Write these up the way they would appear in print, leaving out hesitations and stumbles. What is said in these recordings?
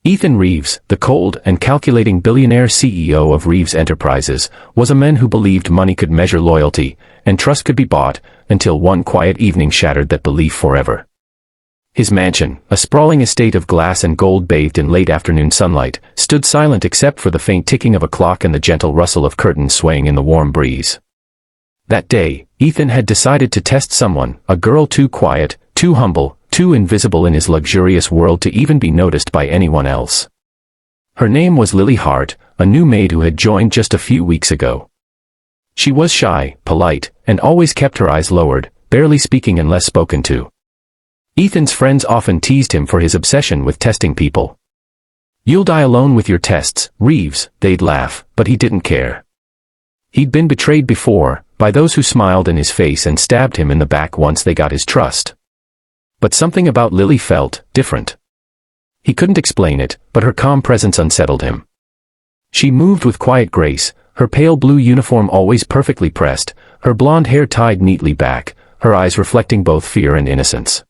Ethan Reeves, the cold and calculating billionaire CEO of Reeves Enterprises, was a man who believed money could measure loyalty, and trust could be bought, until one quiet evening shattered that belief forever. His mansion, a sprawling estate of glass and gold bathed in late afternoon sunlight, stood silent except for the faint ticking of a clock and the gentle rustle of curtains swaying in the warm breeze. That day, Ethan had decided to test someone, a girl too quiet, too humble, too invisible in his luxurious world to even be noticed by anyone else. Her name was Lily Hart, a new maid who had joined just a few weeks ago. She was shy, polite, and always kept her eyes lowered, barely speaking unless spoken to. Ethan's friends often teased him for his obsession with testing people. "You'll die alone with your tests, Reeves," they'd laugh, but he didn't care. He'd been betrayed before, by those who smiled in his face and stabbed him in the back once they got his trust. But something about Lily felt different. He couldn't explain it, but her calm presence unsettled him. She moved with quiet grace, her pale blue uniform always perfectly pressed, her blonde hair tied neatly back, her eyes reflecting both fear and innocence.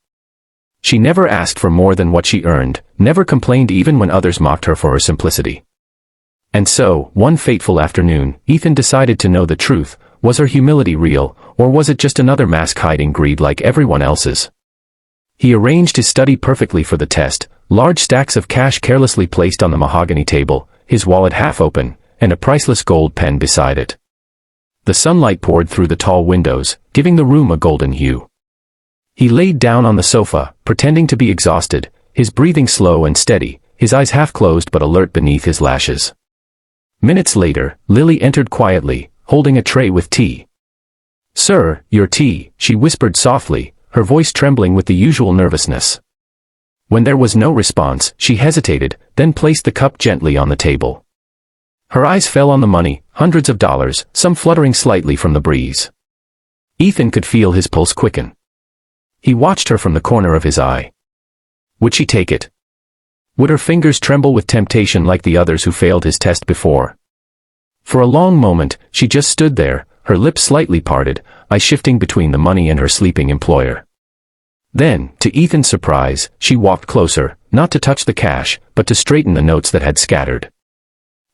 She never asked for more than what she earned, never complained even when others mocked her for her simplicity. And so, one fateful afternoon, Ethan decided to know the truth. Was her humility real, or was it just another mask hiding greed like everyone else's? He arranged his study perfectly for the test, large stacks of cash carelessly placed on the mahogany table, his wallet half open, and a priceless gold pen beside it. The sunlight poured through the tall windows, giving the room a golden hue. He laid down on the sofa, pretending to be exhausted, his breathing slow and steady, his eyes half closed but alert beneath his lashes. Minutes later, Lily entered quietly, holding a tray with tea. "Sir, your tea," she whispered softly, her voice trembling with the usual nervousness. When there was no response, she hesitated, then placed the cup gently on the table. Her eyes fell on the money, hundreds of dollars, some fluttering slightly from the breeze. Ethan could feel his pulse quicken. He watched her from the corner of his eye. Would she take it? Would her fingers tremble with temptation like the others who failed his test before? For a long moment, she just stood there, her lips slightly parted, eyes shifting between the money and her sleeping employer. Then, to Ethan's surprise, she walked closer, not to touch the cash, but to straighten the notes that had scattered.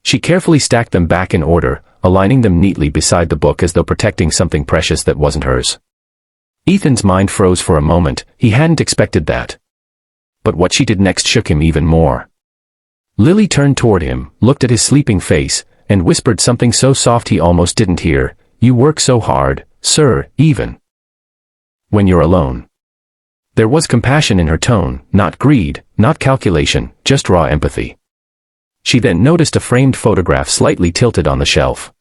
She carefully stacked them back in order, aligning them neatly beside the book as though protecting something precious that wasn't hers. Ethan's mind froze for a moment, he hadn't expected that. But what she did next shook him even more. Lily turned toward him, looked at his sleeping face, and whispered something so soft he almost didn't hear. "You work so hard, sir, even when you're alone." There was compassion in her tone, not greed, not calculation, just raw empathy. She then noticed a framed photograph slightly tilted on the shelf.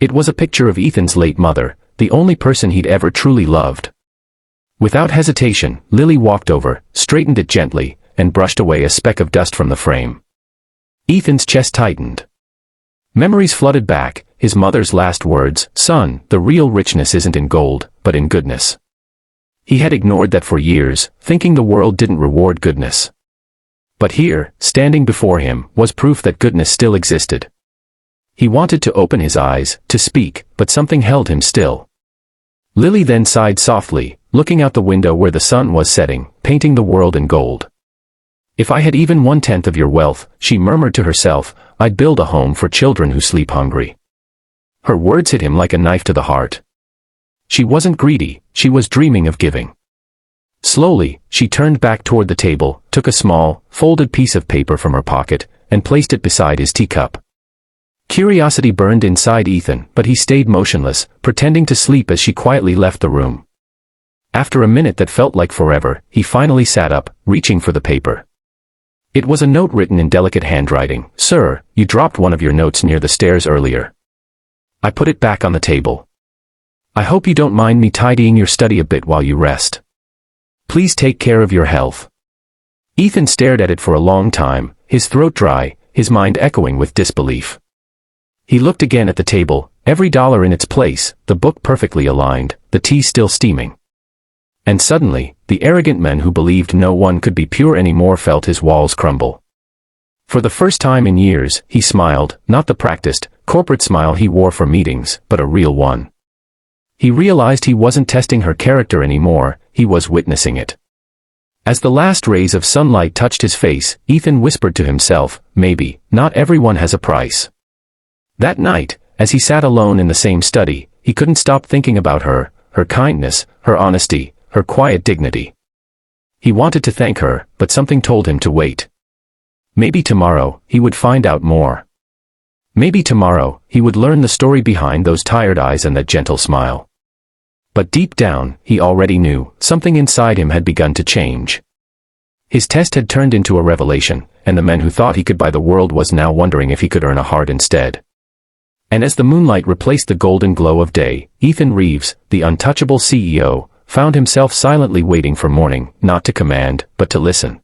It was a picture of Ethan's late mother, the only person he'd ever truly loved. Without hesitation, Lily walked over, straightened it gently, and brushed away a speck of dust from the frame. Ethan's chest tightened. Memories flooded back, his mother's last words, "Son, the real richness isn't in gold, but in goodness." He had ignored that for years, thinking the world didn't reward goodness. But here, standing before him, was proof that goodness still existed. He wanted to open his eyes, to speak, but something held him still. Lily then sighed softly, looking out the window where the sun was setting, painting the world in gold. "If I had even 1/10 of your wealth," she murmured to herself, "I'd build a home for children who sleep hungry." Her words hit him like a knife to the heart. She wasn't greedy, she was dreaming of giving. Slowly, she turned back toward the table, took a small, folded piece of paper from her pocket, and placed it beside his teacup. Curiosity burned inside Ethan, but he stayed motionless, pretending to sleep as she quietly left the room. After a minute that felt like forever, he finally sat up, reaching for the paper. It was a note written in delicate handwriting. "Sir, you dropped one of your notes near the stairs earlier. I put it back on the table. I hope you don't mind me tidying your study a bit while you rest. Please take care of your health." Ethan stared at it for a long time, his throat dry, his mind echoing with disbelief. He looked again at the table, every dollar in its place, the book perfectly aligned, the tea still steaming. And suddenly, the arrogant man who believed no one could be pure anymore felt his walls crumble. For the first time in years, he smiled, not the practiced, corporate smile he wore for meetings, but a real one. He realized he wasn't testing her character anymore, he was witnessing it. As the last rays of sunlight touched his face, Ethan whispered to himself, maybe, not everyone has a price. That night, as he sat alone in the same study, he couldn't stop thinking about her, her kindness, her honesty, her quiet dignity. He wanted to thank her, but something told him to wait. Maybe tomorrow, he would find out more. Maybe tomorrow, he would learn the story behind those tired eyes and that gentle smile. But deep down, he already knew, something inside him had begun to change. His test had turned into a revelation, and the man who thought he could buy the world was now wondering if he could earn a heart instead. And as the moonlight replaced the golden glow of day, Ethan Reeves, the untouchable CEO, found himself silently waiting for morning, not to command, but to listen.